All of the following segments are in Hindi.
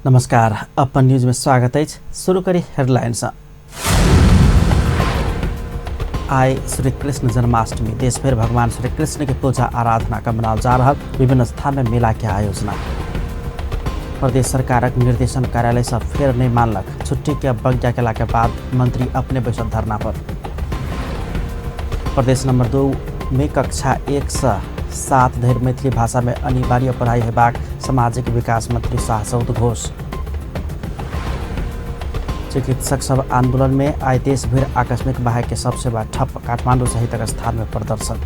नमस्कार, अपन न्यूज में स्वागत है। शुरू करी हेडलाइंस। आए श्री कृष्ण जन्माष्टमी, देश भर भगवान श्री कृष्ण की पूजा आराधना का मनाल जा रहा। विभिन्न स्थान में मेला के आयोजना। प्रदेश सरकार निर्देशन कार्यालय से फिर नहीं मानलक। छुट्टी के अवज्ञा केला के बाद मंत्री अपने बैठक धरना पर। प्रदेश नंबर 2 में कक्षा 1 से 7 धरि मैथिली भाषा में अनिवार्य पढ़ाई हेबाक सामाजिक विकास मंत्री शाह उद्घोष। चिकित्सक सब आंदोलन में आए, देश भर आकस्मिक बाहर के सबसे बड़ा ठप। काठमांडू सहित स्थान में प्रदर्शन।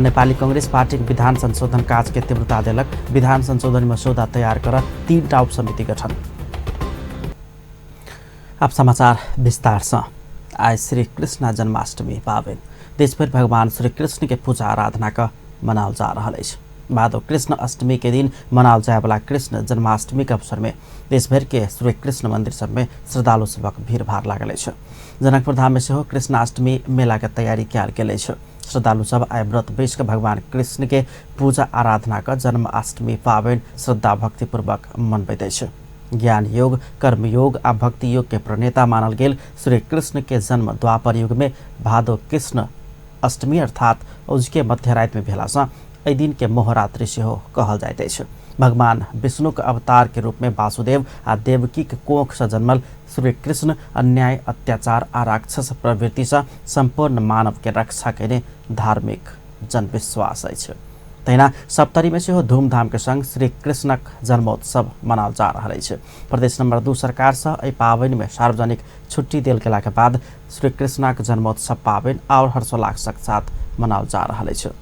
नेपाली कांग्रेस पार्टी के विधान संशोधन कार्य के तीव्रता दिलक। विधान संशोधन मसौदा तैयार कर 3 टा उप समिति गठन। अब समाचार विस्तार से। आज श्री कृष्ण जन्माष्टमी पावन देशभर भगवान श्री कृष्ण के पूजा आराधना का मनाल जा रहा है। भादो कृष्ण अष्टमी के दिन मनाल जाए वाला कृष्ण जन्माष्टमी के अवसर में देशभर के श्री कृष्ण मंदिर सब में श्रद्धालु सबक भीड़ भाड़ लागल है। जनकपुर धाम में से कृष्णाष्टमी मेला के तैयारी कल गेल। श्रद्धालु सब आय व्रत बैस के भगवान कृष्ण के पूजा आराधना का जन्माष्टमी पावन श्रद्धा भक्तिपूर्वक मनबैत। ज्ञान योग, कर्म योग आ भक्ति योग के प्रणेता मानल गेल श्री कृष्ण के जन्म द्वापर युग में भादो कृष्ण अष्टमी अर्थात उजके मध्यरात में भेला से एहि दिन के मोहरात्रि से कहल जाइत अछि। भगवान विष्णु के अवतार के रूप में वासुदेव आ देवकी के कोख से जन्मल श्री कृष्ण अन्याय, अत्याचार आ राक्षस प्रवृत्ति से संपूर्ण मानव के रक्षा करने धार्मिक जनविश्वास अछि। तहिना सप्तरी में से धूमधाम के संग श्री कृष्णक जन्मोत्सव मनाल जा रहा है। प्रदेश नंबर 2 सरकार से एहि पावनि में सार्वजनिक छुट्टी देल गेला के बाद श्री कृष्णक जन्मोत्सव पावनि और हर्षोल्लास के साथ मनाल जा रहा है।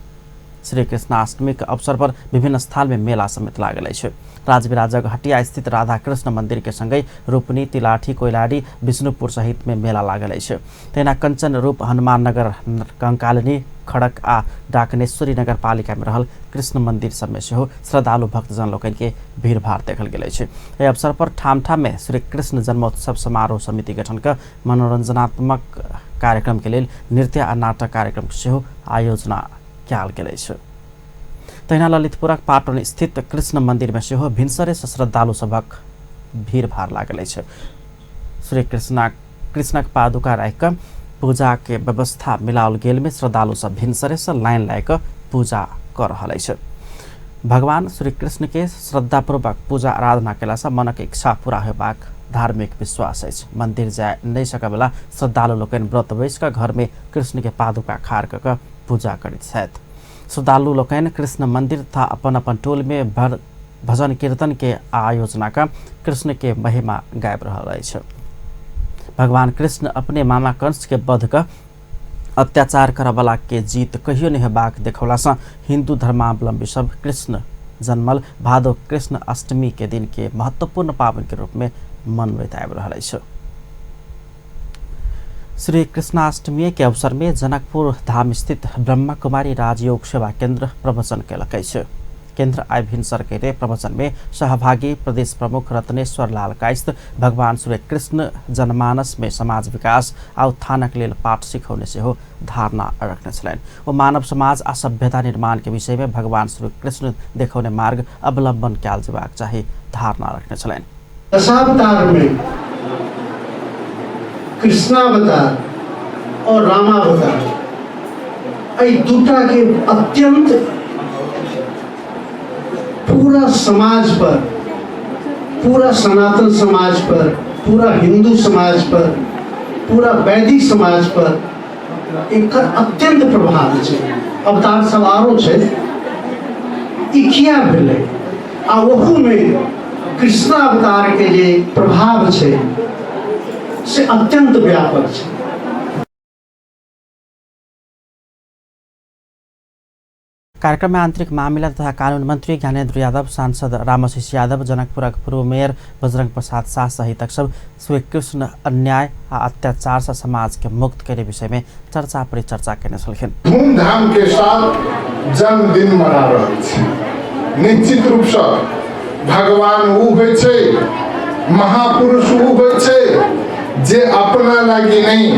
श्री कृष्णाष्टमी के अवसर पर विभिन्न स्थान में मेला समेत लागल है। राजविराजक हटिया स्थित राधा कृष्ण मंदिर के संगे रूपनी, तिलाठी, कोइलाडी, विष्णुपुर सहित में मेला लागल है। तेना कंचन रूप, हनुमान नगर, कंकालिनी, खड़क आ डाकनेश्वरी नगर पालिका में रहल कृष्ण मंदिर सब में से श्रद्धालु भक्तजन लोकन के भीड़ भाड़ देखल गेल है। एहि अवसर पर ठाम ठाम में श्री कृष्ण जन्मोत्सव समारोह समिति गठन कर मनोरंजनात्मक कार्यक्रम के लिए नृत्य आ नाटक कार्यक्रम से आयोजना कयल गेल अछि। तहिना ललितपुरक पाटन स्थित कृष्ण मंदिर में से भिनसरे से श्रद्धालु सबक भीड़ भाड़ लागल अछि। श्री कृष्णक पादुका राखि कऽ पूजा के व्यवस्था मिलाओल गेल में श्रद्धालु सब भिनसरे से लाइन लायक पूजा कर रहल अछि। भगवान श्री कृष्ण के श्रद्धापूर्वक पूजा आराधना केला से मनक इच्छा पूरा हेबाक धार्मिक विश्वास अछि। मंदिर जाय नहीं सकै वाला श्रद्धालु लोकनि व्रत बैस कऽ घर में कृष्ण के पादुका खाड़ कऽ पूजा करैत छथि। श्रद्धालु लोकनि कृष्ण मंदिर तथा अपन अपन टोल में भजन कीर्तन के आयोजना का कृष्ण के महिमा गाबि रहल अछि। भगवान कृष्ण अपने मामा कंस के वध कर अत्याचार करवाला के जीत कहियो नहीं हेबाक देखौला से हिंदू धर्मावलंबी सब कृष्ण जन्मल भादो कृष्ण अष्टमी के दिन के महत्वपूर्ण पावन के रूप में मनबैत आबि रहल अछि। श्री कृष्णाष्टमी के अवसर में जनकपुर धाम स्थित ब्रह्मा कुमारी राजयोग सेवा केंद्र प्रवचन कयलक अछि। केंद्र आइ भिनसर के प्रवचन में सहभागी प्रदेश प्रमुख रत्नेश्वर लाल कायस्थ भगवान श्री कृष्ण जनमानस में समाज विकास आ उत्थानक लेल पाठ सिखौने से धारणा रखने छलनि। वो मानव समाज आ सभ्यता निर्माण के विषय में भगवान श्री कृष्ण देखौने मार्ग अवलंबन कयल जेबाक चाही धारणा रखने छलनि। दशावतार में कृष्णावतार और रामावतार ये दूटा के अत्यंत पूरा समाज पर, पूरा सनातन समाज पर, पूरा हिंदू समाज पर, पूरा वैदिक समाज पर एक अत्यंत प्रभाव है। अवतार सब आरो है किया भेले आ वहू में कृष्णावतार के जे प्रभाव है से अत्यंत व्यापक है। कार्यक्रम में आंतरिक मामला तथा कानून मंत्री ज्ञानेन्द्र यादव, सांसद रामाशीष यादव, जनकपुरक पूर्व मेयर बजरंग प्रसाद शाह सहित सब श्री कृष्ण अन्याय आ अत्याचार से समाज के मुक्त करे विषय में चर्चा परिचर्चा करने छलखिन। धूमधाम के साथ जन्मदिन मना रहल छै। निश्चित रूप से भगवान ऊ होइ छै, महापुरुष ऊ होइ छै जे अपना लागी नहीं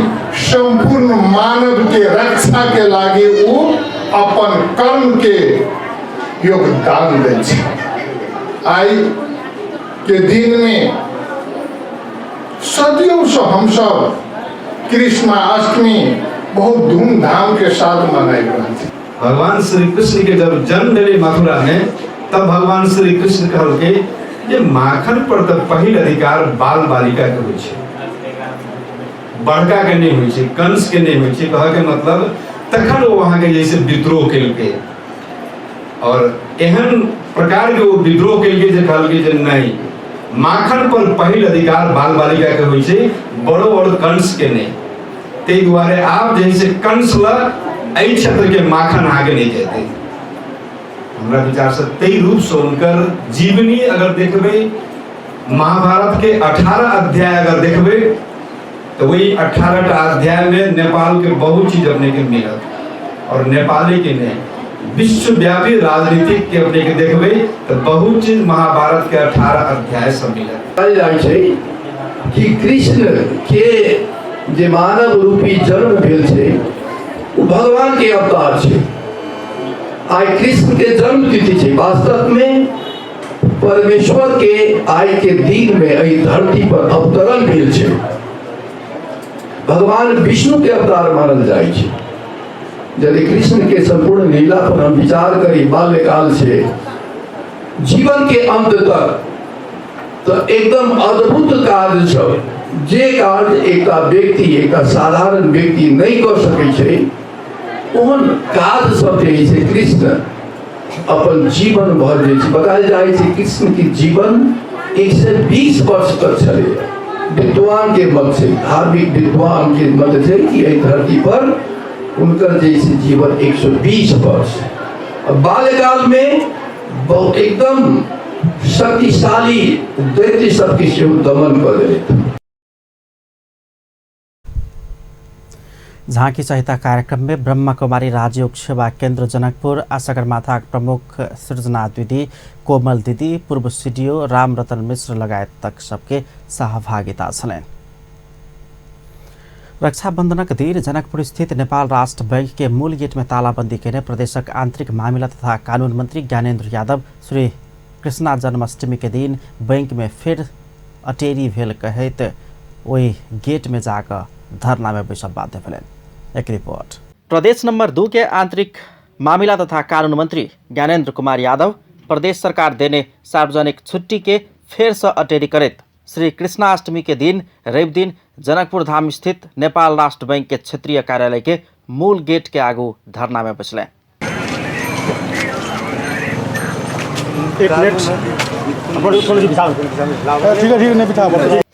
संपूर्ण मानव के रक्षा के लागी ऊ अपन कर्म के योगदान दै छै। आई के दिन में सदियों से हम सब कृष्णाष्टमी बहुत धूमधाम के साथ मनाए रहे थे। भगवान श्री कृष्ण के जब जन्म भेले मथुरा में, तब भगवान श्री कृष्ण कहल के जे माखन पर तो पहिल अधिकार बाल बालिका के होइ छै, बड़का के नहीं होइ छै, कंस के नहीं होइ छै। कह के मतलब तखन वो वहां के जैसे विद्रोह केलके और एहन प्रकार के वो विद्रोह केलके जे कहल के जे नहीं, माखन पर पहिल अधिकार बाल बालिका के होइ छै, बड़ो और कंस के नहीं। ते दुआरे आप जैसे कंस ला एहि क्षेत्र के माखन आगे नहीं जेते। हमरा विचार से तई रूप से उनकर जीवनी अगर देखबे, महाभारत के 18 अध्याय अगर देखबे, तो वही 18 अध्याय में नेपाल के बहुत चीज अपने के मिलत और नेपाली के नहीं विश्वव्यापी राजनीतिक के अपने के देखबे तो बहुत चीज महाभारत के 18 अध्याय सब मिलत। कि कृष्ण के जे मानव रूपी जन्म भेल छै वो भगवान के अवतार छै। आइ कृष्ण के जन्म तिथि छै। वास्तव में परमेश्वर के आइ के दिन में एहि धरती पर अवतरण भेल छै। भगवान विष्णु के अवतार मानल जाइ छै। यदि कृष्ण के संपूर्ण लीला पर हम विचार करी बाल्यकाल से जीवन के अंत तक, तो एकदम अद्भुत कार्य सब जे कार्य एक व्यक्ति एक साधारण व्यक्ति नहीं कर सकै छै, ओहन कार्य सब जे छै कृष्ण अपन जीवन भर जे छै बतायल जाइ छै। कृष्ण के जीवन 120 वर्ष तक चले। विद्वान के मत से, धार्मिक विद्वान के मत से कि एहि धरती पर उनकर जैसे जीवन 120 वर्ष। बाल्यकाल में बहुत एकदम शक्तिशाली दैत्य सबके दमन कर देते। झाँकी संहिता कार्यक्रम में ब्रह्मा कुमारी राजयोग सेवा केन्द्र जनकपुर, सगरमाथा प्रमुख सृजना दिदी, कोमल दिदी, पूर्व सीडीओ रामरतन मिश्र लगायत तक सबके सहभागिता छन्। रक्षाबंधनक दिन जनकपुर स्थित नेपाल राष्ट्र बैंक के मूल गेट में तालाबंदी केने प्रदेशक आंतरिक मामला तथा कानून मंत्री ज्ञानेन्द्र यादव श्री कृष्णा जन्माष्टमी के दिन बैंक में फिर अटेरी भेल कहत वही गेट में जाकर धरना में बैसल बाध्य भेलन। एक रिपोर्ट। प्रदेश नंबर 2 के आंतरिक मामला तथा कानून मंत्री ज्ञानेन्द्र कुमार यादव प्रदेश सरकार देने सार्वजनिक छुट्टी के फेर से अटेरी करत श्री कृष्णाष्टमी के दिन रवि दिन जनकपुर धाम स्थित नेपाल राष्ट्र बैंक के क्षेत्रीय कार्यालय के मूल गेट के आगू धरना में बसले।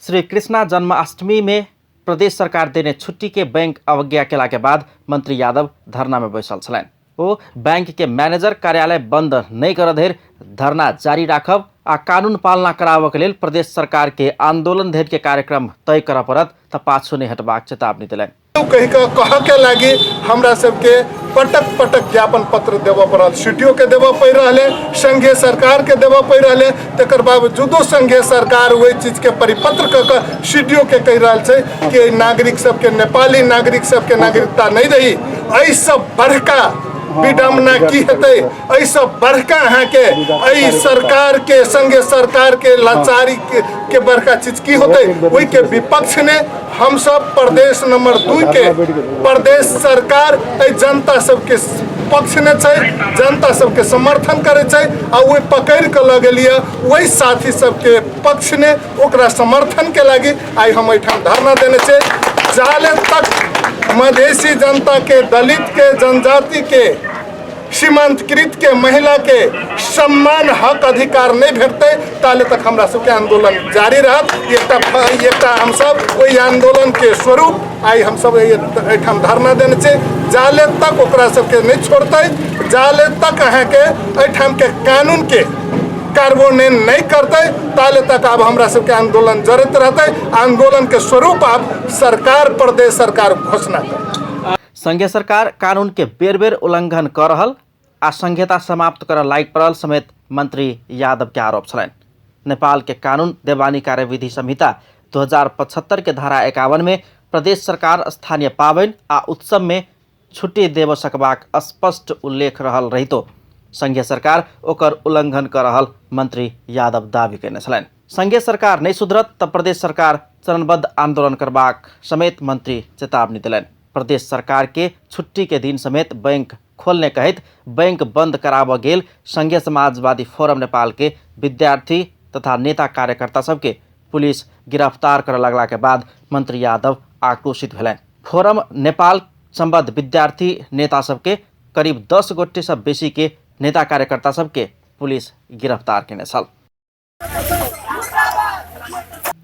श्री कृष्णा जन्माष्टमी में प्रदेश सरकार देने छुट्टी के बैंक अवज्ञा केला के बाद मंत्री यादव धरना में बैसल छलैन। वो बैंक के मैनेजर कार्यालय बंद नहीं कर धेर धरना जारी राखब आ कानून पालना कराबक लेल प्रदेश सरकार के आंदोलन धेर के कार्यक्रम तय कर पड़त त पाछू नहीं हटबाक चेतावनी दिलन। कह के लागी हमरा सबके पटक पटक ज्ञापन पत्र देव पड़ल, सीडीओ के देव पड़ रहे, संघीय सरकार के देव पड़ रहे। तकर बावजूदो संघीय सरकार वही चीज के परिपत्र क सीडीओ के कह रहा है कि नागरिक सबके, नेपाली नागरिक सबके नागरिकता नहीं रही। ऐ सब बड़का विडम्बना की हेतै, ऐ सब बड़का अहाँ के सरकार के, संघीय सरकार के लाचारी के बड़का चीज की होते। वही के विपक्ष ने हम सब प्रदेश नंबर 2 के प्रदेश सरकार जनता सबके पक्ष ने छै, जनता सबके समर्थन करे छै आ वही पकड़ के लगे लिया वही साथी सबके पक्ष ने ओकरा समर्थन के लागी आई हम एठाम धरना देने छै। जाले तक मधेसी जनता के, दलित के, जनजाति के, सीमांतकृत के, महिला के सम्मान हक अधिकार नहीं भेटते ताले तक हमरा सबके आंदोलन जारी रहत। एकटा हम सब वही आंदोलन के स्वरूप आई हम सब एठाम धरना देने छै। जाले तक ओकरा सबके नहीं छोड़ते, जाले तक अहाँ के एठाम के कानून के कार्यान्वयन नहीं करते ताले तक अब हमरा सबके आंदोलन जरत रहते। आंदोलन के स्वरूप अब सरकार, प्रदेश सरकार घोषणा कर। संघीय सरकार कानून के बेर बेर उल्लंघन कर रहल आ संहिता समाप्त कर लायक पड़ल समेत मंत्री यादव के आरोप छलैन। नेपाल के कानून देवानी कार्यविधि संहिता 2075 के धारा 51 में प्रदेश सरकार स्थानीय पावनि आ उत्सव में छुट्टी देव सकबाक स्पष्ट उल्लेख रहल रहितो संघीय सरकार ओकर उल्लंघन कर रहल मंत्री यादव दावी कयने छलनि। संघीय सरकार नहीं सुधरत त प्रदेश सरकार चरणबद्ध आंदोलन करबाक समेत मंत्री चेतावनी दिलनि। प्रदेश सरकार के छुट्टी के दिन समेत बैंक खोलने कहित बैंक बंद कराब गेल संघीय समाजवादी फोरम नेपाल के विद्यार्थी तथा नेता कार्यकर्ता सबके पुलिस गिरफ्तार कर लगला के बाद मंत्री यादव आक्रोशित भेलनि। फोरम नेपाल संबद्ध विद्यार्थी नेता सबके करीब 10 गोटे से बेसी के नेता कार्यकर्ता सबके पुलिस गिरफ्तार केने छल।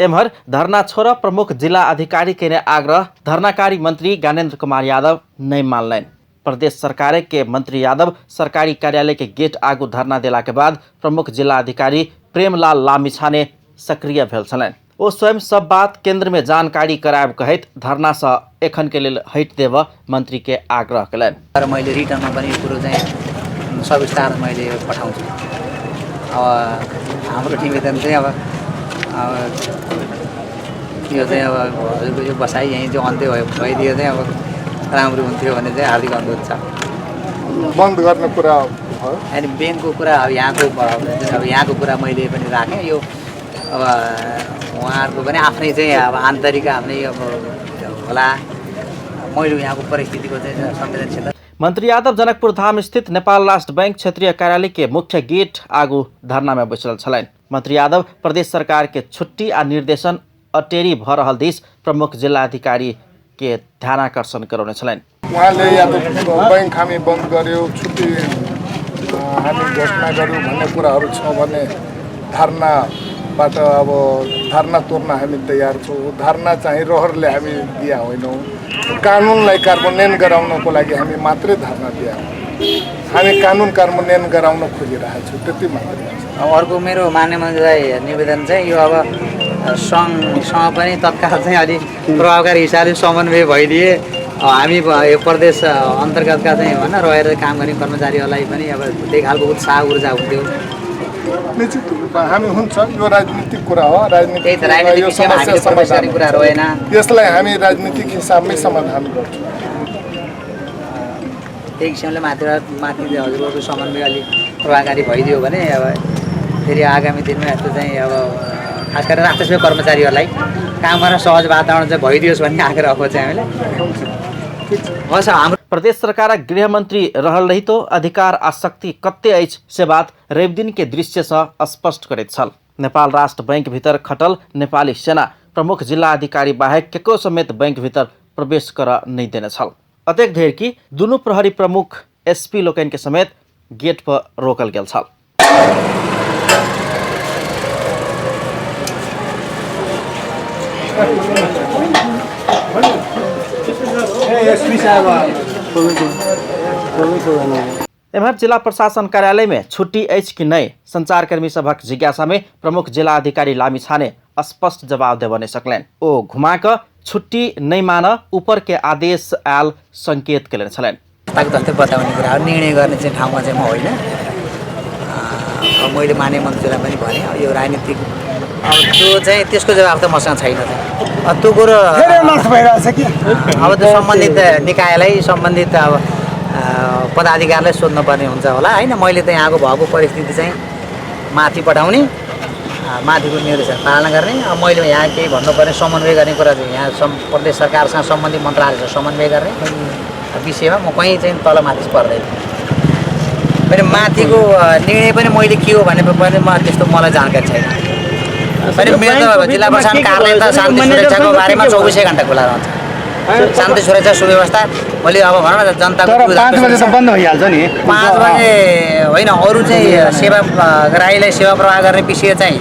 एम्हर धरना छोड़ प्रमुख जिला अधिकारी के आग्रह धरनाकारी मंत्री ज्ञानेन्द्र कुमार यादव नहीं मानलनि। प्रदेश सरकार के मंत्री यादव सरकारी कार्यालय के गेट आगू धरना देला के बाद प्रमुख जिला अधिकारी प्रेमलाल लामिछाने सक्रिय भेल छलनि। ओ स्वयं सब बात केंद्र में जानकारी करायब कहैत धरना से एखन के लेल हटि देव मंत्री के आग्रह कयलनि। मैले रिटर्नमा पनि यो कुरो चाहिँ सविस्तार मैले पठाउँछु। अब हाम्रो निवेदन चाहिँ अब यो चाहिँ अब हजुरको यो बसाइ यहीँ चाहिँ अन्त्य भइदियो चाहिँ अब राम्रो हुन्थ्यो भन्ने चाहिँ हार्दिक अनुरोध छ। बन्द गर्ने कुरा भयो अनि ब्याङ्कको कुरा अब यहाँको कुरा मैले पनि राखेँ। यो अब उहाँहरूको पनि आफ्नै चाहिँ अब आन्तरिक आफ्नै अब होला। मैले यहाँको परिस्थितिको चाहिँ संवेदनशीलता। मंत्री यादव जनकपुर धाम स्थित नेपाल राष्ट्र बैंक क्षेत्रीय कार्यालय के मुख्य गेट आगू धरना में बैसल छलनि। मंत्री यादव प्रदेश सरकार के छुट्टी आ निर्देशन अटेरी भ रहल दिस प्रमुख जिल्लाधिकारी के ध्यानाकर्षण गराउने छलनि। उहाँले या त बैंक हामी बन्द गर्यो, छुट्टी हामी घोषणा गर्यो भन्ने कुराहरू छ भने धरनाबाट अब धरना तोड्न हामी तयार छौँ। धरना चाहिँ रहरले हामी दिया होइनौँ। कानुनलाई कार्यान्वयन गराउनको लागि हामी मात्रै धरना दिया हो। हामी कानुन कार्यान्वयन गराउन खोजिरहेको छौँ, त्यति मात्रै। अब अर्को मेरो मान्य मन्त्रीलाई निवेदन चाहिँ यो अब सङ्घसँग पनि तत्काल चाहिँ अलिक प्रभावकारी हिसाबले समन्वय भइदिए हामी यो प्रदेश अन्तर्गतका चाहिँ भन्न रहेर काम गर्ने कर्मचारीहरूलाई पनि अब त्यही खालको उत्साह ऊर्जा हुन्थ्यो। निश्चित रूपमा हामी हुन्छ, यो राजनीतिक कुरा हो। राजनीतिक कुरा रहेन। यसलाई हामी राजनीतिक हिसाबमै समाधान गर्छौँ। त्यही किसिमले माथि हजुरहरूको समन्वय अलिक प्रभावकारी भइदियो भने अब फेरि आगामी दिनमा यस्तो चाहिँ अब खास गरेर राष्ट्रिय कर्मचारीहरूलाई काम गर्न सहज वातावरण चाहिँ भइदियोस् भन्ने आग्रह हो चाहिँ हामीले। प्रदेश सरकार गृह मंत्री रहल रही तो अधिकार आ शक्ति कत्ते अछि से बात रवि दिन के दृश्य से स्पष्ट करैत छल। नेपाल राष्ट्र बैंक भीतर खटल नेपाली सेना प्रमुख जिला अधिकारी बाहेक केकरो समेत बैंक भीतर प्रवेश कर नहीं देने छल। अतेक धेर कि दुनू प्रहरी प्रमुख एसपी लोकन के समेत गेट पर रोकल गेल छल। एम्हर जिला प्रशासन कार्यालय में छुट्टी अछि कि नहीं संचारकर्मी सभक जिज्ञासा में प्रमुख जिला अधिकारी लामिछाने स्पष्ट जवाब देव नहीं सकलनि। ओ घुमा क छुट्टी नहीं मान ऊपर के आदेश आयल संकेत केले छलनि। जस्तै बताउने कुरा निर्णय गर्ने चाहिँ ठाउँमा चाहिँ म होइन। मैले माने मन्त्रीलाई पनि भने यो राजनीतिक त्यो चाहिँ त्यसको जवाब त मसँग छैन। त्यो कुरो अब त सम्बन्धित निकायलाई सम्बन्धित अब पदाधिकारीलाई सोध्नुपर्ने हुन्छ होला होइन। मैले त यहाँको भएको परिस्थिति चाहिँ माथि पठाउने, माथिको निर्देशन पालना गर्ने। अब मैले यहाँ केही भन्नुपर्ने समन्वय गर्ने कुरा चाहिँ यहाँ प्रदेश सरकारसँग सम्बन्धित मन्त्रालयसँग समन्वय गर्ने विषयमा म कहीँ चाहिँ तल माथि पर्दैन। मैले माथिको निर्णय पनि मैले के हो भने पनि त्यस्तो मलाई जानकारी छैन। मेरो त जिल्ला प्रशासन कार्यालय त शान्ति सुरक्षाको बारेमा 24 घण्टा खुला रहन्छ। शान्ति सुरक्षा सुव्यवस्था मैले अब भनौँ न जनताको 5 बजे त बन्द भइहाल्छ नि। 5 बजे होइन, अरू चाहिँ सेवा ग्राहीलाई सेवा प्रवाह गर्ने विषय चाहिँ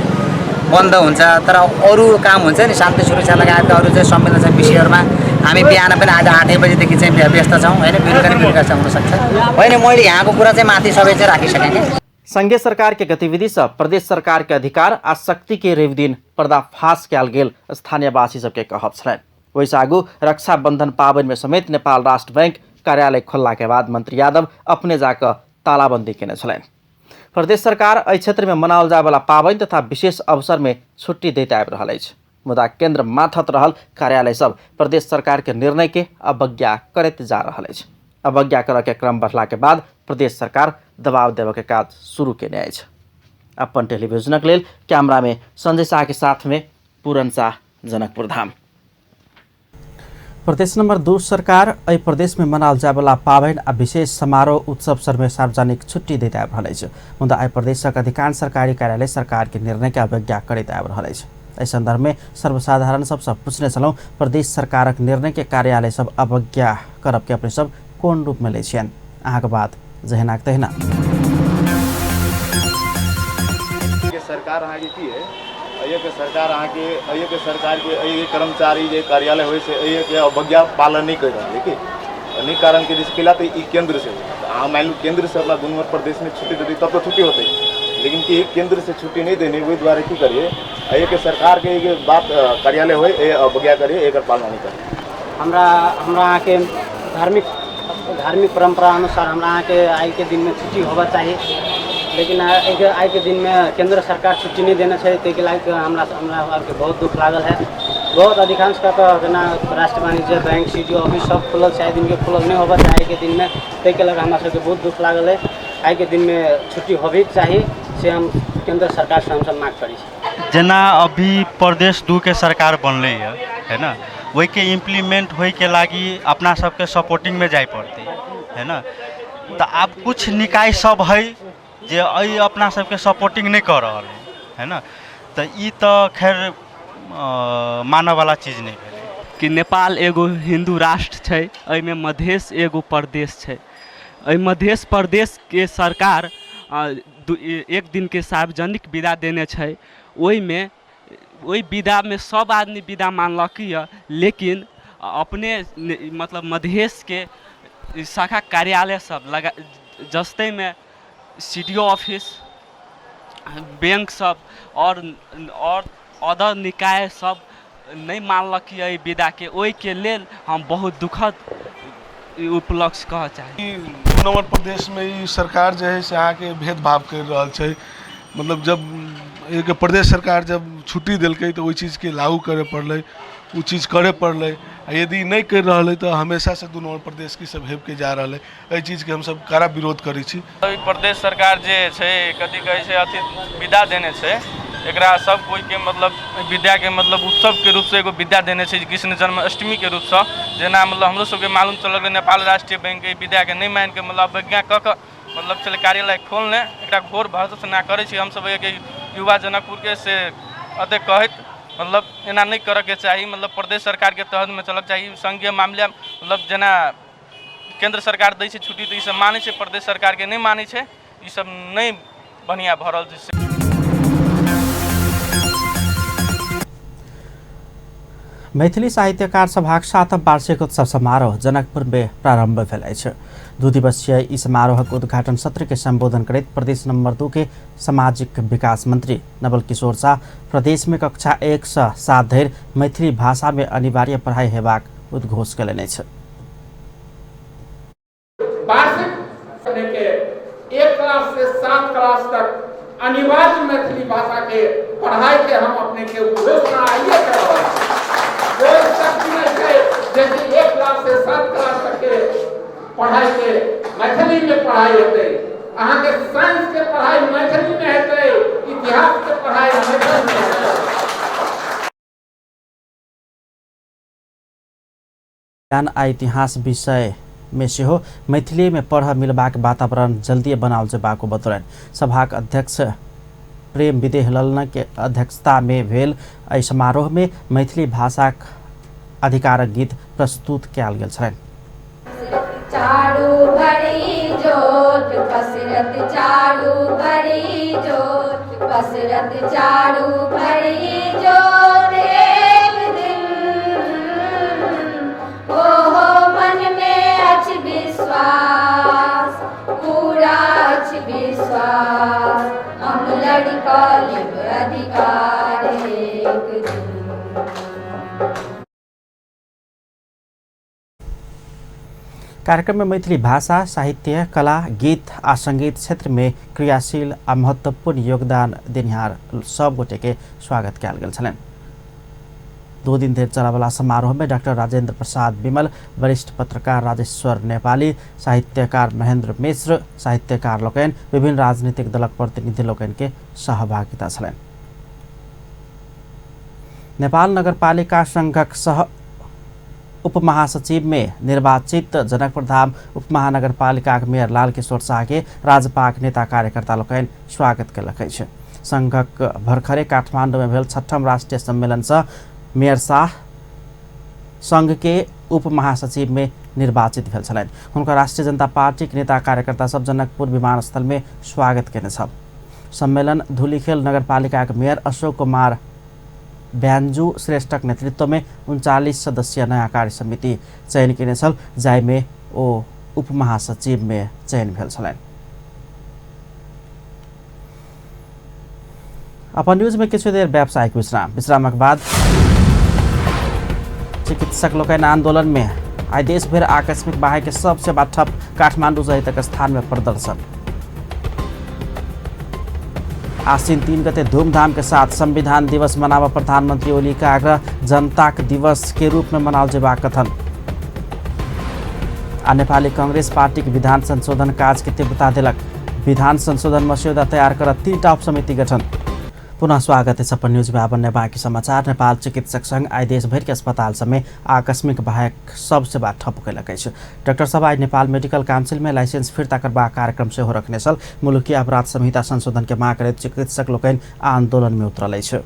बन्द हुन्छ। तर अरू काम हुन्छ नि शान्ति सुरक्षा लगायतका अरू चाहिँ संवेदनशील विषयहरूमा हामी बिहान पनि आज 8 बजेदेखि चाहिँ व्यस्त छौँ होइन। बेलुका चाहिँ हुनसक्छ होइन। मैले यहाँको कुरा चाहिँ माथि सबै चाहिँ राखिसकेँ। संघीय सरकार के गतिविधि से प्रदेश सरकार के अधिकार आ शक्ति के रवि दिन पर्दाफाश कयल गेल स्थानीयवासी सबके कहब छलनि। वैसे आगू रक्षाबंधन पावन में समेत नेपाल राष्ट्र बैंक कार्यालय खोलला के बाद मंत्री यादव अपने जाकर तालाबंदी केने छलनि। प्रदेश सरकार एहि क्षेत्र में मनाओल जाय वाला पावन तथा विशेष अवसर में छुट्टी दैत आबि रहल अछि। मुदा केंद्र माथत रहल कार्यालय सब प्रदेश सरकार के निर्णय के अवज्ञा करैत जा रहल अछि। अवज्ञा करऽ के क्रम बढ़ला के बाद प्रदेश सरकार दबाव देवे के काज शुरू केने अछि। अपन टेलीविजनक लेल कैमरा में संजय शाह के साथ में पूरन शाह, जनकपुर धाम। प्रदेश नंबर 2 सरकार एहि प्रदेश में मनाओल जाय वाला पाबनि आ विशेष समारोह उत्सव सब में सार्वजनिक छुट्टी दैत आबि रहल अछि। मुदा एहि प्रदेशक अधिकांश सरकारी कार्यालय सरकार के निर्णय के अवज्ञा करैत आबि रहल अछि। एहि संदर्भ में सर्वसाधारण सबसे पूछने छलौं प्रदेश सरकारक निर्णय के कार्यालय सब अवज्ञा करब के अपने सब कोन रूप में लै छियनि। अहाँके बात जहिनाक तहिना। सरकार अहाँ के की है अय के सरकार अहाँ के अय के सरकार के अय कर्मचारी जे कार्यालय होय से अय के अवज्ञा पालन नहीं कर रहल है नहीं कारण के जिसके लाते ई केंद्र से अहाँ मान लो केंद्र से अपना दुनू प्रदेश में छुट्टी देती तब तो छुट्टी होती, लेकिन कि केंद्र से छुट्टी नहीं देने वही द्वारा की करिए अय के सरकार के एक बात कार्यालय होय ए अवज्ञा करिए एक पालना नहीं करिए। हमरा अहाँ के धार्मिक परंपरा अनुसार हमरा अहाँ के आई के दिन में छुट्टी होगा चाहिए, लेकिन आई के दिन में केंद्र सरकार छुट्टी नहीं देना चाहिए। ताहि के लायक हमरा के बहुत दुख लागल है। बहुत अधिकांश का तो जेना राष्ट्र वाणिज्य बैंक सीडीओ ऑफिस सब खुलल छै, दिन के खुलल नहीं होगा चाहिए के दिन में। ताहि के लग हमरा सबके बहुत दुख लागल है। आई के दिन में छुट्टी होबे चाहिए से हम केंद्र सरकार से हमसब मांग करी। जेना अभी प्रदेश 2 के सरकार बनले है ना, वही के इम्प्लीमेंट होय के लागी अपना सबके सपोर्टिंग में जाय पड़ते है ना। तो अब कुछ निकाय सब है जे अई अपना सबके सपोर्टिंग नहीं कर रहा है ना। तो ई तो खैर मानव वाला चीज नहीं है कि नेपाल एगो हिंदू राष्ट्र छै, एहि में मधेश एगो प्रदेश छै। एहि मधेश प्रदेश के सरकार एक दिन के सार्वजनिक विदा देने छै। ओहि विदा में सब आदमी विदा मानलक है, लेकिन अपने मतलब मधेश के शाखा कार्यालय सब लगा जस्ते में सीडीओ ऑफिस बैंक सब और अदर निकाय सब नहीं मानलक है विदा के। ओहि के लेल हम बहुत दुखद उपलक्ष्य कह चाही। 2 नंबर प्रदेश में ई सरकार जो है से अहाँ के भेदभाव कर रहा है। मतलब जब एक प्रदेश सरकार जब छुट्टी दिल्कै तो वही चीज़ के लागू करे पड़ल, वो चीज़ करे पड़ल। यदि नहीं कर रहा है तो हमेशा से 2 नंबर प्रदेश की सब हेप के जा रहा है। एहि चीज़ के हम सब कड़ा विरोध करै छी। प्रदेश सरकार जे छै कथी कहै छै अथी विदा देने छै, एकरा सब कोई के मतलब विद्या के मतलब उत्सव के रूप से एगो विद्या देने छै कृष्ण जन्माष्टमी के रूप से। जेना मतलब हमरो सबके मालूम चलल नेपाल राष्ट्रीय बैंक के विद्या के नहीं मान के मतलब अवज्ञा क के मतलब चले कार्यालय खोलने एकरा घोर भर्त्सना करै छी। हम सब एक युवा जनकपुर के से अते कहत मतलब एना नहीं करे के चाहिए। मतलब प्रदेश सरकार के तहत में चलक चाहिए। संघीय मामला मतलब जेना केंद्र सरकार दै छै छुट्टी तो ई सब मानै छै, प्रदेश सरकार के नहीं मानै छै। ई सब नहीं बढ़िया भरल छै। मैथिली साहित्यकार सभाक 7म वार्षिक उत्सव समारोह जनकपुर में प्रारंभ भेल अछि। 2 दिवसीय ई समारोहक उद्घाटन सत्र के संबोधन करैत प्रदेश नंबर 2 के सामाजिक विकास मंत्री नवल किशोर शाह प्रदेश में कक्षा 1 से 7 धरि मैथिली भाषा में अनिवार्य पढ़ाई हेबाक उद्घोष कयलनि अछि। वार्षिक के 1 क्लास से 7 क्लास तक अनिवार्य मैथिली भाषा के पढ़ाई के हम अपने के घोषणा आइए कर रहे हैं। जैसे 1 क्लास से 7 क्लास तक के पढ़ाई के मैथिली में पढ़ाई होते, अहाँ के साइंस के पढ़ाई मैथिली में होते, इतिहास के पढ़ाई मैथिली में होते। ज्ञान आ इतिहास विषय में सेहो मैथिली में पढ़ मिलबाक वातावरण जल्दी बनाओल जेबाक बतौलनि। सभाक अध्यक्ष प्रेम विदेह ललन के अध्यक्षता में भेल एहि समारोह में मैथिली भाषाक अधिकारक गीत प्रस्तुत कयल गेल छलनि। चारू भरी जोत पसरत चारू भरी जोत पसरत चारू भरी जोत एक दिन ओहो मन में अछि विश्वास पूरा अछि विश्वास हम लड़का लेब अधिकार एक दिन। कार्यक्रम में मैथिली भाषा साहित्य कला गीत आ संगीत क्षेत्र में क्रियाशील आ महत्वपूर्ण योगदान देनिहार सब गोटे के स्वागत कयल गेल छलनि। 2 दिन धरि चलावाला समारोह में डॉक्टर राजेंद्र प्रसाद विमल, वरिष्ठ पत्रकार राजेश्वर नेपाली, साहित्यकार महेंद्र मिश्र, साहित्यकार लोकन, विभिन्न राजनीतिक दलक प्रतिनिधि लोकन के सहभागिता छलैन। नेपाल नगरपालिका संघक सह उपमहासचिव में निर्वाचित जनकपुर धाम उपमहानगरपालिका मेयर लाल किशोर शाह के राजपाक नेता कार्यकर्ता लोकन स्वागत कयलक अछि। संघक भर्खरे काठमाडौँ में भेल 6ठम राष्ट्रीय सम्मेलन से मेयर शाह संघ के उप महासचिव में निर्वाचित भेल छलैन। हुनका राष्ट्रीय जनता पार्टी के नेता कार्यकर्ता सब जनकपुर विमानस्थल में स्वागत केने छ। सम्मेलन धुलीखेल नगरपालिका के मेयर अशोक कुमार ब्यान्जू श्रेष्ठक नेतृत्व में 39 सदस्यीय नया कार्य समिति चयन केने छल, जाय में ओ उप महासचिव में चयन भेल छलैन। अपन न्यूज में किछु देर व्यावसायिक विश्रामक बाद चिकित्सक लोकन आंदोलन में आई देश भर आकस्मिक बाढ़ के सबसे बड़ा ठप काठमांडू सहित स्थान में प्रदर्शन। आश्विन 3 गते धूमधाम के साथ संविधान दिवस मनावा प्रधानमंत्री ओली का आग्रह, जनता दिवस के रूप में मनाओ जेबाक कथन। आ नेपाली कांग्रेस पार्टी के विधान संशोधन काज के तीव्रता दिलक, विधान संशोधन मस्यौदा तैयार कर 3टा उप समिति गठन। पुनः स्वागत है सपन न्यूज में। अब अन्य बाकी समाचार। नेपाल चिकित्सक संघ आई देश भर के अस्पताल समय आकस्मिक बाहेक सबसे बड़ा ठप कैलक अछि। डॉक्टर सब आई नेपाल मेडिकल काउंसिल में लाइसेंस फिर्ता करबा कार्यक्रम से हो रखने सल मुलुकी अपराध संहिता संशोधन के मांग करैत चिकित्सक लोकनि आंदोलन में उतरल अछि।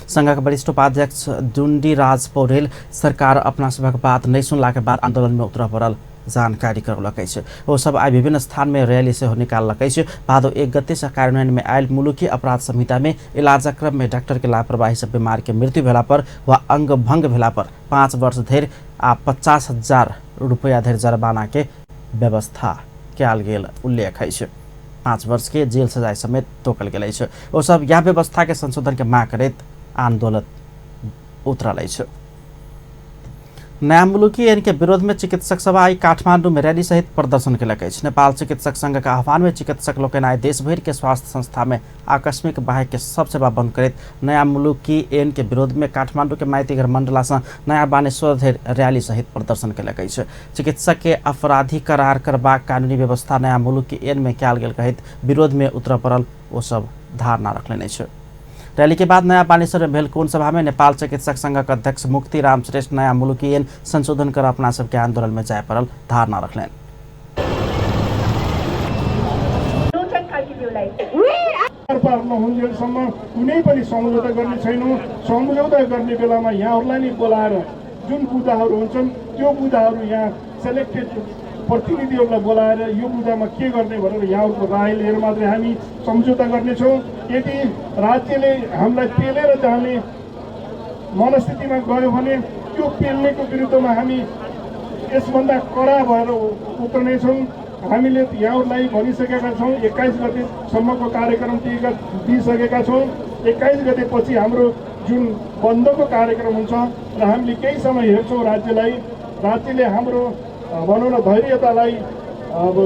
संघक वरिष्ठ उपाध्यक्ष डुंडी राज पौडेल सरकार अपना सबक बात नहीं सुनला के बाद आंदोलन में उतर पड़ल जानकारी करौलक अछि। वो सब आई विभिन्न स्थान में रैली से हो निकालक अछि। भादो 1 गते से कार्यान्वयन में आयल मुलुकी अपराध संहिता में इलाज क्रम में डॉक्टर के लापरवाही से बीमार के मृत्यु भेला पर व अंग भंग भेला पर 5 वर्ष धरि आ 50,000 रुपया धरि जरिमाना के व्यवस्था कयल गेल उल्लेख अछि। 5 वर्ष के जेल सजाय समेत तोकल गेल अछि। वो सब यह व्यवस्था के संशोधन के मांग करैत आंदोलन उतरल अछि। नया मुलुकी ऐन के विरोध में चिकित्सक सभा आई काठमांडू में रैली सहित प्रदर्शन केलक अछि। नेपाल चिकित्सक संघ के आह्वान में चिकित्सक लोकनि आई देश भर के स्वास्थ्य संस्था में आकस्मिक बाढ़ के सब सेवा बंद करैत नया मुलुकी ऐन के विरोध में काठमांडू के माइतीघर मंडला से नया बानेश्वर धरि रैली सहित प्रदर्शन केलक अछि। चिकित्सक के अपराधी करार करबाक कानूनी व्यवस्था नया मुलुकी ऐन में कयल गेल कहैत विरोध में उतर पड़ल ओ सब धारणा रखने अछि। रैली के बाद नया बानेश्वर में भेल कोन सभा में नेपाल चिकित्सक संघक अध्यक्ष मुक्ति राम श्रेष्ठ नया मुलुकी ऐन संशोधन कर अपना सबके आंदोलन में जाय पड़ल धारणा रखलें। नहुन्जेलसम्म कुनै पनि सम्झौता गर्ने छैनौँ। सम्झौता गर्ने बेलामा यहाँहरूलाई नै बोलाएर जुन मुद्दाहरू हुन्छन् त्यो मुद्दाहरू यहाँ सेलेक्टेड प्रतिनिधिहरूलाई बोलाएर यो मुद्दामा के गर्ने भनेर यहाँहरूको राय लिएर मात्रै हामी सम्झौता गर्नेछौँ। यदि राज्यले हामीलाई पेलेर जाने मनस्थितिमा गयो भने त्यो पेल्नेको विरुद्धमा हामी यसभन्दा कडा भएर उत्रनेछौँ। हामीले यहाँहरूलाई भनिसकेका छौँ 21 गतेसम्मको कार्यक्रम दिइसकेका छौँ। 21 गतेपछि हाम्रो जुन बन्दको कार्यक्रम हुन्छ र हामीले केही समय हेर्छौँ राज्यलाई। राज्यले हाम्रो भनौँ न धैर्यतालाई अब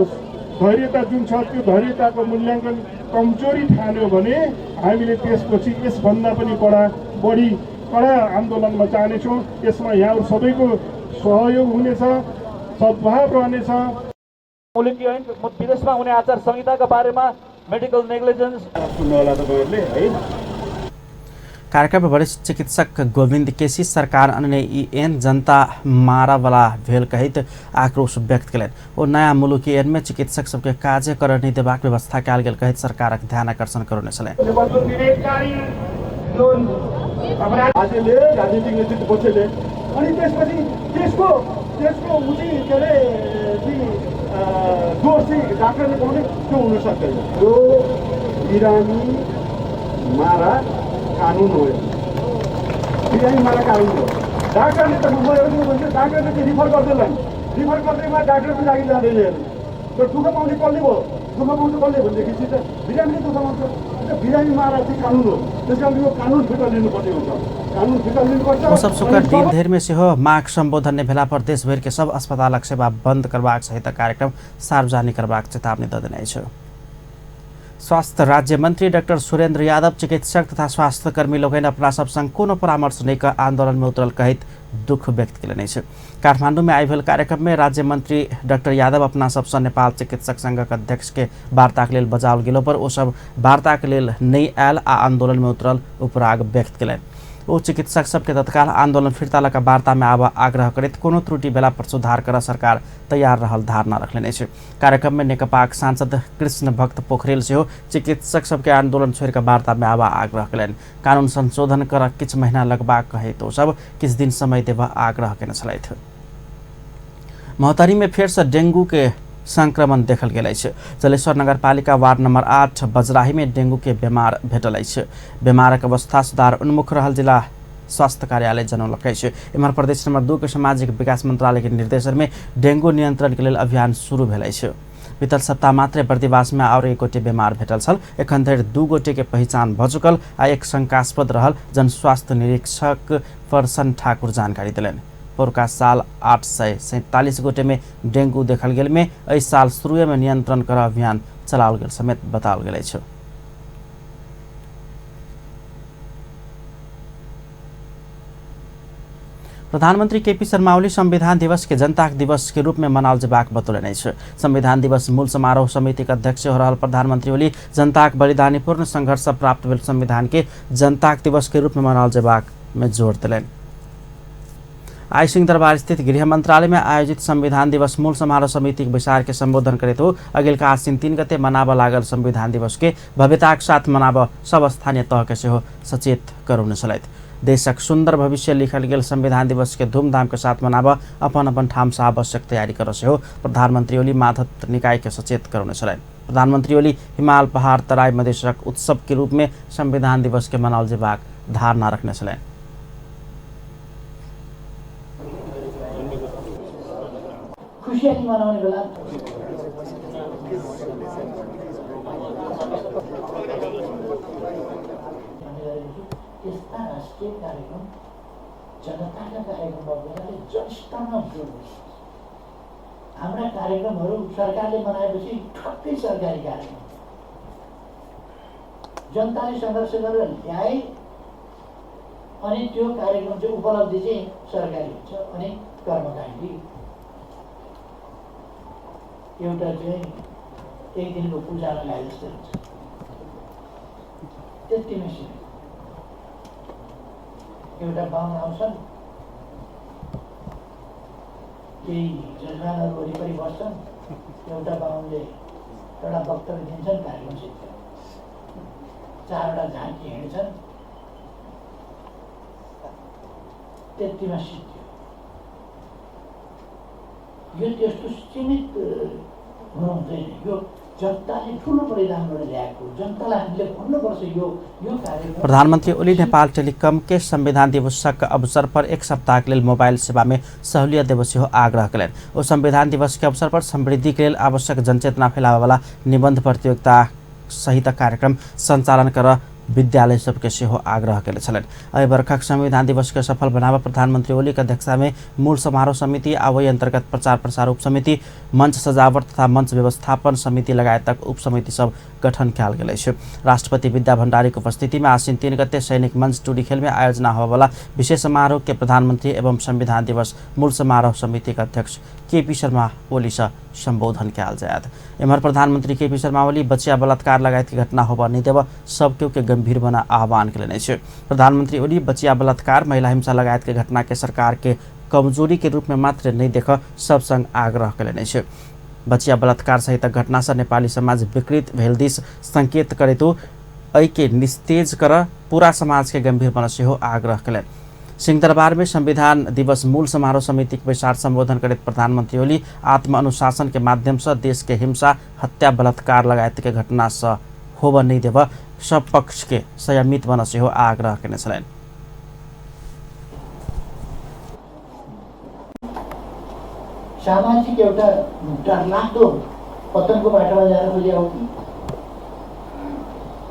धैर्यता जुन छ त्यो धैर्यताको मूल्याङ्कन कमजोरी ठान्यो भने हामीले त्यसपछि यसभन्दा पनि बढी कडा आन्दोलनमा जानेछौँ। यसमा यहाँहरू सबैको सहयोग हुनेछ, सद्भाव रहनेछ। मुलुकी ऐन विदेशमा हुने आचार संहिताका बारेमा मेडिकल नेग्लिजेन्स सुन्नुहोला तपाईहरुले है। कार्यक्रम में वरिष्ठ चिकित्सक गोविंद केसी सरकार अन्य ऐन जनता मारा वाला भेल कहित आक्रोश व्यक्त करें और नया मुलुकी ऐन में चिकित्सक सबके कार्य कर नहीं देबाक व्यवस्था कयल गेल कहित सरकार ध्यान आकर्षण करने छले। कानुन हो बिरामी मारा कानुन हो। डाक्टरले त डाक्टरले चाहिँ रिफर गर्दैन, रिफर गर्दैमा डाक्टरको लागि जाँदैन। त्यो दुःख पाउने कसले भयो, दुःख पाउँछ कसले भनेदेखि चाहिँ बिरामीले दुःख पाउँछ। बिरामी मारा चाहिँ कानुन हो, त्यस कारण यो कानुन फिर्ता लिनुपर्ने हुन्छ। कानुन फिर्ता लिनुपर्छ। सब सुकर दिन धेर में से हो माग संबोधन ने भेला पर देश भर के सब अस्पतालक सेवा बंद करबाक सहित कार्यक्रम सार्वजनिक करबाक चेतावनी द देने छ। स्वास्थ्य राज्य मन्त्री डाक्टर सुरेन्द्र यादव चिकित्सक तथा स्वास्थ्यकर्मी लोगन अपना सब संग कोनो परामर्श नहीं कर आंदोलन में उतरल कहित दुख व्यक्त कयलनि अछि। काठमांडू में आयोजित कार्यक्रम में राज्य मंत्री डाक्टर यादव अपना सबसे नेपाल चिकित्सक संघक अध्यक्ष के वार्ता के लेल बजाओल गेलो पर ओ सब वार्ता के लेल नहीं आयल आ आंदोलन में उतरल उपराग व्यक्त कयलनि। ओ चिकित्सक सबके तत्काल आंदोलन फिर्ता लगा वार्ता में आबा आग्रह करैत कोनो त्रुटि भेला पर सुधार कर सरकार तैयार रहल धारणा रखले अछि। कार्यक्रम में नेकपा सांसद कृष्ण भक्त पोखरेल सेहो चिकित्सक सबके आंदोलन छोड़कर वार्ता में आबा आग्रह कयलनि। कानून संशोधन कर किछ महीना लगबा कहे तो सब किछ दिन समय देबा आग्रह केने छलथि। महोत्तरी में फेर से डेंगू के संक्रमण देखल गेल अछि। जलेश्वर नगरपालिका वार्ड नंबर 8 बजराही में डेंगू के बीमार भेटल अछि। बीमारक अवस्था सुधार उन्मुख रहल जिला स्वास्थ्य कार्यालय जनौलक अछि। एम्हर प्रदेश नंबर 2 के सामाजिक विकास मंत्रालय के निर्देशन में डेंगू नियंत्रण के लेल अभियान शुरू भेल अछि। बीतल सप्ताह मात्र बर्दिवास में और एक गोटे बीमार भेटल छल। एखन धरि 2 गोटे के पहचान भ चुकल आ एक शंकास्पद रहल जन स्वास्थ्य निरीक्षक परसन ठाकुर जानकारी देलनि। पोरका साल 847 गोटे में डेंगू देखल गेल में एहि साल शुरू में नियंत्रण कर अभियान चलाओल गेल समेत बताओल गेल अछि। प्रधानमंत्री केपी शर्मा ओली संविधान दिवस के जनता दिवस के रूप में मनाओल जेबाक बतौलनि अछि। संविधान दिवस मूल समारोह समिति के अध्यक्ष हो रहल प्रधानमंत्री ओली जनता बलिदानीपूर्ण संघर्ष प्राप्त भेल संविधान के जनता दिवस के रूप में मनाओल जेबाक में जोर देलनि। आई सिंहदरबार स्थित गृह मंत्रालय में आयोजित संविधान दिवस मूल समारोह समिति के विचार के संबोधन करते हो अगिलका आश्विन 3 गते मनाब लागल संविधान दिवस के भव्यताक साथ मनाब सब स्थानीय तह के सेहो सचेत करौने छलथि। देशक सुंदर भविष्य लिखल गेल संविधान दिवस के धूमधाम के साथ मनाब अपन अपन ठाम से आवश्यक तैयारी कर सेहो प्रधानमंत्री ओली माधव निकाय के सचेत करौने छलथि। प्रधानमंत्री ओली हिमाल पहाड़ तराई मधेशक उत्सव के रूप में संविधान दिवस के मनाओल जेबाक धारणा रखने छलथि। खुशियाली मनाउने बेला यस्ता राष्ट्रिय कार्यक्रम जनताका कार्यक्रम भएकाले जनस्तरमा जोड्नुहोस्। हाम्रा कार्यक्रमहरू सरकारले बनाएपछि ठक्कै सरकारी कार्यक्रम जनताले सङ्घर्ष गरेर ल्याए अनि त्यो कार्यक्रम चाहिँ उपलब्धि चाहिँ सरकारी हुन्छ अनि कर्मकाण्डी एउटा चाहिँ एक दिनको पूजामा ल्याए जस्तो हुन्छ। त्यतिमै सिधै एउटा बाहुन आउँछन्, केही जजमानहरू वरिपरि बस्छन्, एउटा बाहुनले एउटा वक्तव्य दिन्छन्, कार्यक्रम सिद्ध। 4वटा झाँकी हिँड्छन्, त्यतिमा सिद्धियो। यो त्यस्तो सीमित हुनु हुँदैन। यो जनताले ठुलो बलिदान गरेर ल्याएको, जनतालाई हामीले भन्नुपर्छ यो कार्यक्रम। प्रधानमंत्री ओली नेपाल टेलिकम के संविधान दिवस के अवसर पर एक सप्ताह के लिए मोबाइल सेवा में सहूलियत देवसी हो आग्रह करें। और संविधान दिवस के अवसर पर समृद्धि के लिए आवश्यक जनचेतना फैलावे वाला निबंध प्रतियोगिता सहित कार्यक्रम संचालन कर विद्यालय सबके सेहो आग्रह केले छलनि। एहि वर्षक संविधान दिवस के सफल बनावा प्रधानमंत्री ओली के अध्यक्षता में मूल समारोह समिति आ ओहि अंतर्गत प्रचार प्रसार उप समिति, मंच सजावट तथा मंच व्यवस्थापन समिति लगायतक उप समिति सब गठन कयल गेल अछि। राष्ट्रपति विद्या भण्डारी के उपस्थिति में आश्विन 3 गते सैनिक मंच टूडीखेल में आयोजना होवाला विशेष समारोह के प्रधानमंत्री एवं संविधान दिवस मूल समारोह समिति के अध्यक्ष केपी शर्मा ओली से संबोधन कयल जायत। एम्हर प्रधानमंत्री केपी शर्मा ओली बच्चिया बलात्कार लगायत की घटना होबा नहीं देव सब के गंभीर बना आह्वान केलनि अछि। प्रधानमंत्री ओली बच्चिया बलात्कार, महिला हिंसा लगायत के घटना के सरकार के कमजोरी के रूप में मात्र नहीं देख सब संग आग्रह केलनि अछि। बच्चिया बलात्कार सहित घटना से नेपाली समाज विकृत भेल दिस संकेत करे तो एहि के निस्तेज कर पूरा समाज के गंभीर बना सेहो आग्रह केलनि। सिंहदरबार में संविधान दिवस मूल समारोह समिति के विचार संबोधन करते प्रधानमंत्री ओली आत्म अनुशासन के माध्यम से देश के हिंसा, हत्या, बलात्कार लगायत के घटना से होब नहीं देव सब पक्ष के संयमित बन सेहो आग्रह केने छलनि। सामाजिक एउटा डरलाग्दो पतनको बाटोमा जान खोजिया हो कि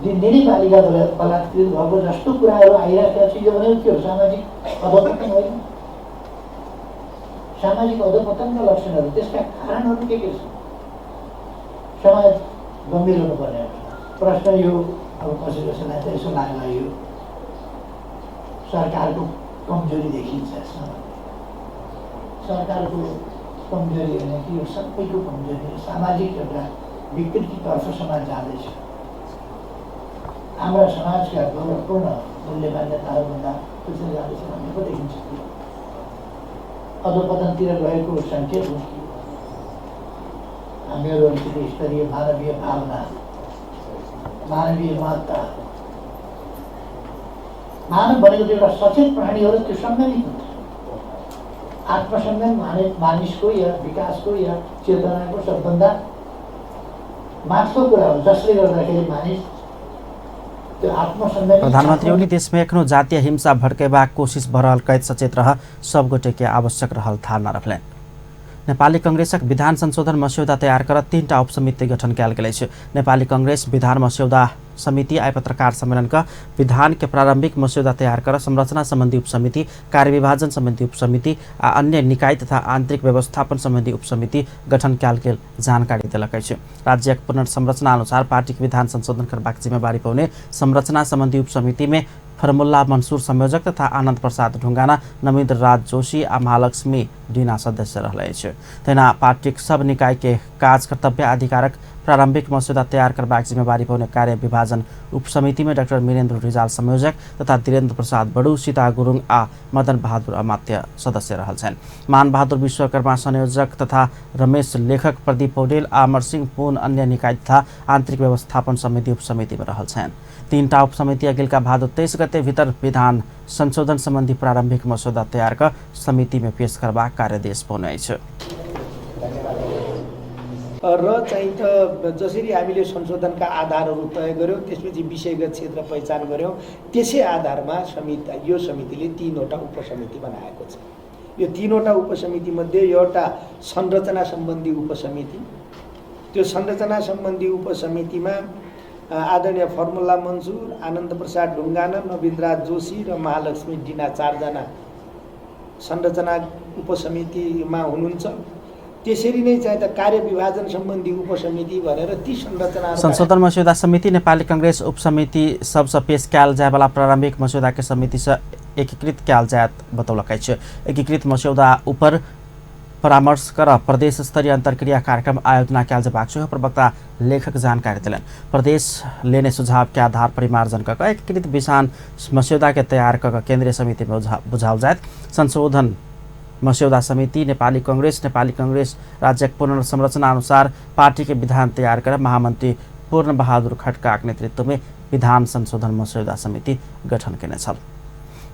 दिनदिनै बालिका बलात्कृत भएको जस्तो कुराहरू आइरहेका छ। यो भनेको के हो? सामाजिक अधोपतन होइन? सामाजिक अधोपतनका लक्षणहरू, त्यसका कारणहरू के छ? समाज गम्भीर हुनुपर्ने हो। प्रश्न यो अब कसैलाई त यसो लाग्ला यो सरकारको कमजोरी देखिन्छ यसमा। सरकारको कमजोरी होइन कि यो सबैको कमजोरी हो। सामाजिक एउटा विकृतितर्फ समाज जाँदैछ। हाम्रा समाजका गौरवपूर्ण मूल्य मान्यताहरूभन्दा कसरी जाँदैछ भन्ने पो देखिन्छ कि अधोपतनतिर गएको सङ्केत हो कि हामीहरू अलिकति स्तरीय मानवीय भावना, मानवीय महत्ता, मानव भनेको त एउटा सचेत प्राणी हो र त्यो सङ्गठित हुन्छ। आत्मसम्मान मानिसको या विकासको या चेतनाको सबभन्दा माथिल्लो कुरा हो, जसले गर्दाखेरि मानिस त्यो आत्मसम्मान। प्रधानमन्त्री ओली देशमा एखनो जातीय हिंसा भड्केबाक कोसिस भरल कैद सचेत रह सबगोटे के आवश्यक रहल धारणा रखलें। नेपाली कांग्रेसक विधान संशोधन मस्यौदा तैयार कर 3टा उपसमिति गठन कयल गेल अछि। नेपाली कांग्रेस विधान मस्यौदा समिति आइ पत्रकार सम्मेलन का विधान के प्रारंभिक मस्यौदा तैयार कर संरचना संबंधी उपसमिति, कार्य विभाजन संबंधी उपसमिति आ अन्य निकाय तथा आंतरिक व्यवस्थापन संबंधी उपसमिति गठन कयल गेल जानकारी देलक अछि। राज्यक पुनर्संरचना अनुसार पार्टी के विधान संशोधन करबाक जिम्मेवारी पाउने संरचना संबंधी उपसमिति में फर्मुल्ला मंसूर संयोजक तथा आनंद प्रसाद ढुंगाना, नमिन्द्र राज जोशी आ महालक्ष्मी डीना सदस्य रहले अछि। तेना पार्टी सब निकाय के काज कर्तव्य अधिकारक प्रारंभिक मस्यौदा तैयार करबाक जिम्मेवारी पाउने कार्य विभाजन उपसमिति में डाक्टर वीरेन्द्र रिजाल संयोजक तथा धीरेन्द्र प्रसाद बडू, सीता गुरुङ आ मदन बहादुर अमात्य सदस्य रहल छन्। मान बहादुर विश्वकर्मा संयोजक तथा रमेश लेखक, प्रदीप पौडेल, अमरसिंह पुन अन्य निकाय तथा आंतरिक व्यवस्थापन समिति उपसमिति में रहल छन्। 3टा उपसमिति अगिलका भादो 23 गते भीतर विधान संशोधन संबंधी प्रारंभिक मस्यौदा तैयार कर समिति में पेश करबाक कार्यदेश पाउने छ। र चाहिँ त जसरी हामीले संशोधनका आधारहरू तय गर्यौँ, त्यसपछि विषयगत क्षेत्र पहिचान गर्यौँ, त्यसै आधारमा यो समितिले 3वटा उपसमिति बनाएको छ। यो 3वटा उपसमितिमध्ये एउटा संरचना सम्बन्धी उपसमिति, त्यो संरचना सम्बन्धी उपसमितिमा आदरणीय फर्मुला मन्सुर, आनन्द प्रसाद ढुङ्गाना, नवीन्द्र जोशी र महालक्ष्मी डीना 4 जना संरचना उपसमितिमा हुनुहुन्छ। त्यसरी नै चाहिँ त कार्य विभाजन सम्बन्धी उपसमिति भनेर ती संरचना संशोधन मस्यौदा समिति नेपाली कांग्रेस उपसमिति सबसे पेश कयल जाय वाला प्रारंभिक मस्यौदा के समिति से एकीकृत कयल जायत बतौलक अछि। एकीकृत मस्यौदा ऊपर परामर्श कर प्रदेश स्तरीय अंतरक्रिया कार्यक्रम आयोजना कयल जबाक सेहो प्रवक्ता लेखक जानकारी दिलन। प्रदेश लेने सुझाव के आधार पर मार्जन कर एकीकृत विधान मस्यौदा के तैयार कर केंद्रीय समिति में बुझाल जायत। संशोधन मस्यौदा समिति नेपाली कांग्रेस राज्य पुनर्संरचना अनुसार पार्टी के विधान तैयार कर महामंत्री पूर्ण बहादुर खड्का के नेतृत्व में विधान संशोधन मस्यौदा समिति गठन केने छल।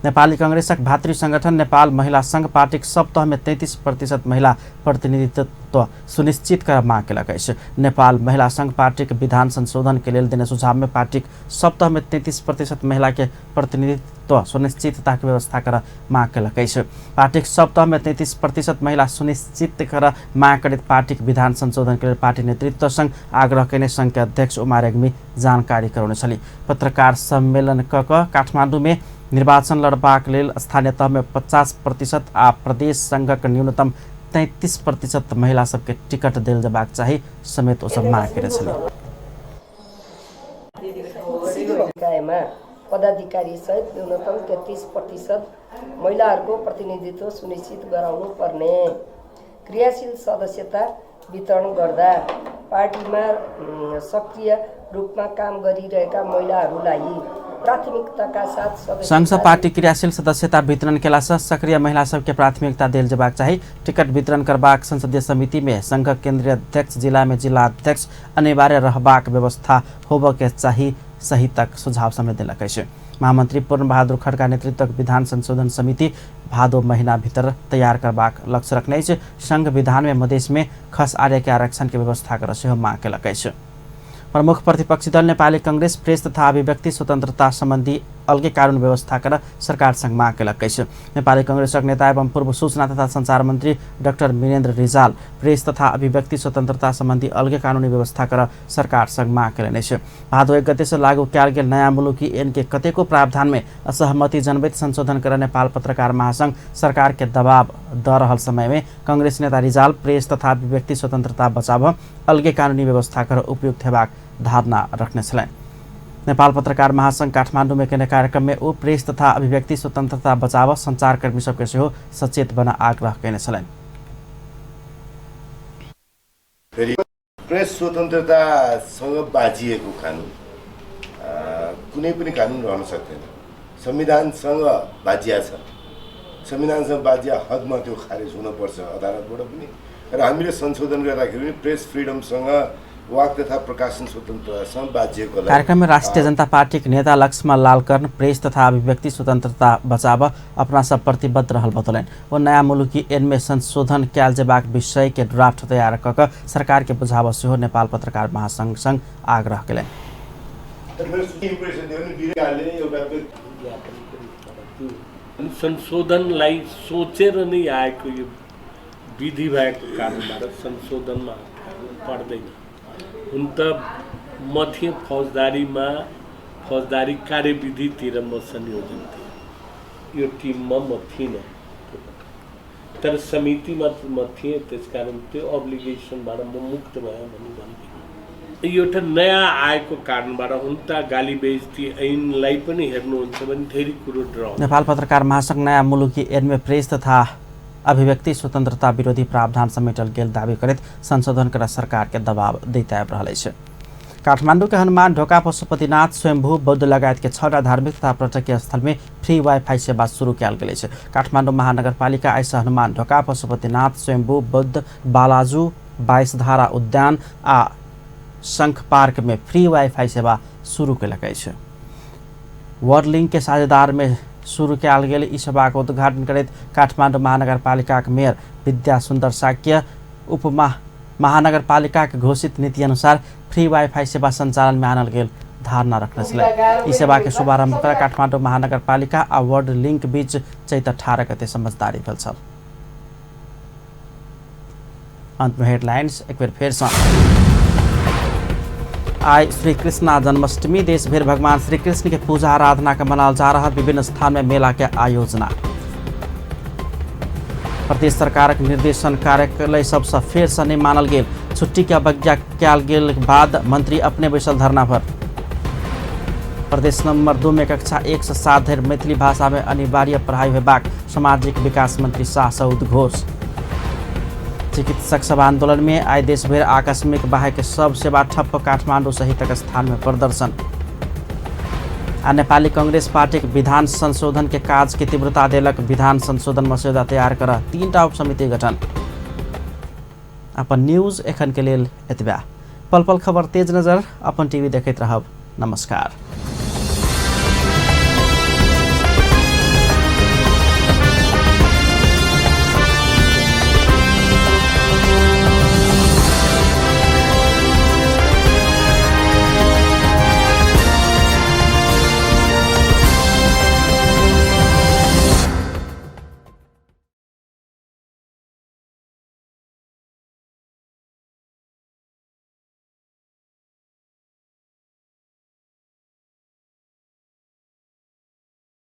नेपाली कांग्रेसक भातृ संगठन नेपाल महिला संघ पार्टी सप्ताह में 33% महिला प्रतिनिधित्व सुनिश्चित कर मांग केलक अछि। नेपाल महिला संघ पार्टी के विधान संशोधन के लेल देने सुझाव में पार्टी सप्ताह में 33% महिला के प्रतिनिधित्व सुनिश्चितता की व्यवस्था कर मांग केलक अछि। पार्टी सप्ताह में 33% महिला सुनिश्चित कर मांग करित पार्टी विधान संशोधन के लिए पार्टी नेतृत्व संघ आग्रह केने संघ के अध्यक्ष उमा रेग्मी जानकारी करौने छली। पत्रकार सम्मेलन काठमाडौँ में निर्वाचन लड़बाक लेल स्थानीय तह में 50% आ प्रदेश संघक न्यूनतम 33% महिला सबके टिकट देल जबाक चाही समेत ओ सब मांग करे छले। निकायमा पदाधिकारी सहित न्यूनतम 33% महिलाहरूको प्रतिनिधित्व सुनिश्चित गराउनु पर्ने, क्रियाशील सदस्यता वितरण गर्दा पार्टीमा सक्रिय रूपमा काम गरिरहेका महिलाहरूलाई प्राथमिकताका साथ संघ पार्टी क्रियाशील सदस्यता वितरण केला से सक्रिय महिला सबके प्राथमिकता देल जबाक चाही। टिकट वितरण करबाक संसदीय समिति में संघ केंद्रीय अध्यक्ष, जिला में जिला अध्यक्ष अनिवार्य रहबाक व्यवस्था होबके चाही सही तक सुझाव समेत देलक अछि। महामंत्री पूर्ण बहादुर खड्का नेतृत्वक विधान संशोधन समिति भादो महीना भीतर तैयार करबाक लक्ष्य रखने अछि। संघ विधान में मधेश में खस आर्य के आरक्षण के व्यवस्था कर सेहो मांग केलक अछि। प्रमुख प्रतिपक्षी दल नेपाली कांग्रेस प्रेस तथा अभिव्यक्ति स्वतन्त्रता सम्बन्धी अलगे कानून व्यवस्था कर सरकारसँग माग केलक छ। नेपाली कांग्रेसका नेता एवं पूर्व सूचना तथा संचार मन्त्री डाक्टर वीरेन्द्र रिजाल प्रेस तथा अभिव्यक्ति स्वतन्त्रता सम्बन्धी अलगे कानूनी व्यवस्था कर सरकारसँग माग केलने छ। भादो 1 गते से लागू किया गेल नयाँ मुलुकी ऐन के कतेको प्रावधान में असहमति जनवित संशोधन कर नेपाल पत्रकार महासंघ सरकार के दबाव द रहल समय में कांग्रेस नेता रिजाल प्रेस तथा अभिव्यक्ति स्वतन्त्रता बचाव अलगे कानूनी व्यवस्था कर उपयुक्त हेबाक धारणा रखने छलैन। नेपाल पत्रकार महासंघ काठमाडौँ में केने कार्यक्रम में ओ प्रेस तथा अभिव्यक्ति स्वतन्त्रता बचाव संचारकर्मी सबके सेहो सचेत बना आग्रह कैने छलैन। प्रेस स्वतन्त्रतासँग बाजिएको कानुन कुनै पनि कानुन रहन सक्दैन। संविधानसँग बाजिया छ, संविधानसँग बाजिया हदमा त्यो खारेज हुनुपर्छ अदालतबाट पनि। र हामीले संशोधन गर्दाखेरि पनि प्रेस फ्रिडमसँग वाक तथा प्रकाशन स्वतन्त्रतासँग बाजिएको। कार्यक्रम में राष्ट्रिय जनता पार्टी के नेता लक्ष्मण लालकर्ण प्रेस तथा अभिव्यक्ति स्वतंत्रता बचाव अपना सब प्रतिबद्ध रहल बतौलन। वो नया मुलुकी ऐन में संशोधन कैल जेबाक विषय के ड्राफ्ट तैयार कऽ सरकार के बुझाव सेहो नेपाल पत्रकार महासंघ संग आग्रह केलनि। संशोधनलाई सोचेर नै आएको यो विधि भएको कारणबाट संशोधनमा पर्दैन। हुन त म थिएँ फौजदारीमा, फौजदारी कार्यविधितिर म संयोजन थिएँ, यो टिममा म थिइनँ, तर समितिमा म थिएँ। त्यसकारण त्यो अब्लिगेसनबाट म मुक्त भएँ भनी भन्दिनँ। एउटा नयाँ आएको कारणबाट हुन त गाली बेइज्जती ऐनलाई पनि हेर्नुहुन्छ भने धेरै कुरो ड्र। नेपाल पत्रकार महासंघ नयाँ मुलुकी ऐन में प्रेस तथा अभिव्यक्ति स्वतंत्रता विरोधी प्रावधान समेटल गेल दावी करत संशोधन कर सरकार के दबाव दैताब रहल छै। काठमाडौँ के हनुमान ढोका पशुपतिनाथ स्वयंभू बौद्ध लगायत के 6टा धार्मिक तथा पर्यटकीय स्थल में फ्री वाईफाई सेवा शुरू किया गेल छै। काठमाडौँ महानगरपालिका आइस हनुमान ढोका पशुपतिनाथ स्वयंभू बौद्ध बालाजू 22 धारा उद्यान आ शंख पार्क में फ्री वाईफाई सेवा शुरू केलक छै। वर्ल्ड के साझेदार में शुरू किया गेल ई सेवा के उद्घाटन करत काठमाडौँ महानगरपालिका के मेयर विद्या सुंदर साक्य उप महानगरपालिका के घोषित नीति अनुसार फ्री वाईफाई सेवा संचालन में आनल गेल धारणा रखने छलै। ई सेवा के शुभारंभ कर काठमाडौँ महानगरपालिका आ वर्ल्ड लिंक बीच चैत 18 गते समझदारी भेल छल। अंत में हेडलाइंस एक बेर फेर से। आज श्री कृष्ण जन्माष्टमी देश भर भगवान श्री कृष्ण के पूजा आराधना का मनाल जा रहा। विभिन्न स्थान में मेला के आयोजना। प्रदेश सरकार के निर्देशन कार्यालय सबसे फेर से नहीं मानल गेल। छुट्टी के अवज्ञा कयल गेल बाद मंत्री अपने बैसल धरना पर। प्रदेश नंबर 2 में कक्षा 1 से 7 धरि मैथिली भाषा में अनिवार्य पढ़ाई हेबाक सामाजिक विकास मंत्री शाह सऊद घोष। चिकित्सक सभा आंदोलन में आज देश भर आकस्मिक बाहेक सब सेवा ठप्प। काठमाडौँ सहितक स्थान में प्रदर्शन। आ नेपाली कांग्रेस पार्टी विधान संशोधन के काज की तीव्रता देलक। विधान संशोधन मसौदा तैयार कर 3टा उप समिति गठन। अपन न्यूज एखन के लेल एतबा। पल पल खबर तेज नजर अपन टीवी देखैत रहब। नमस्कार।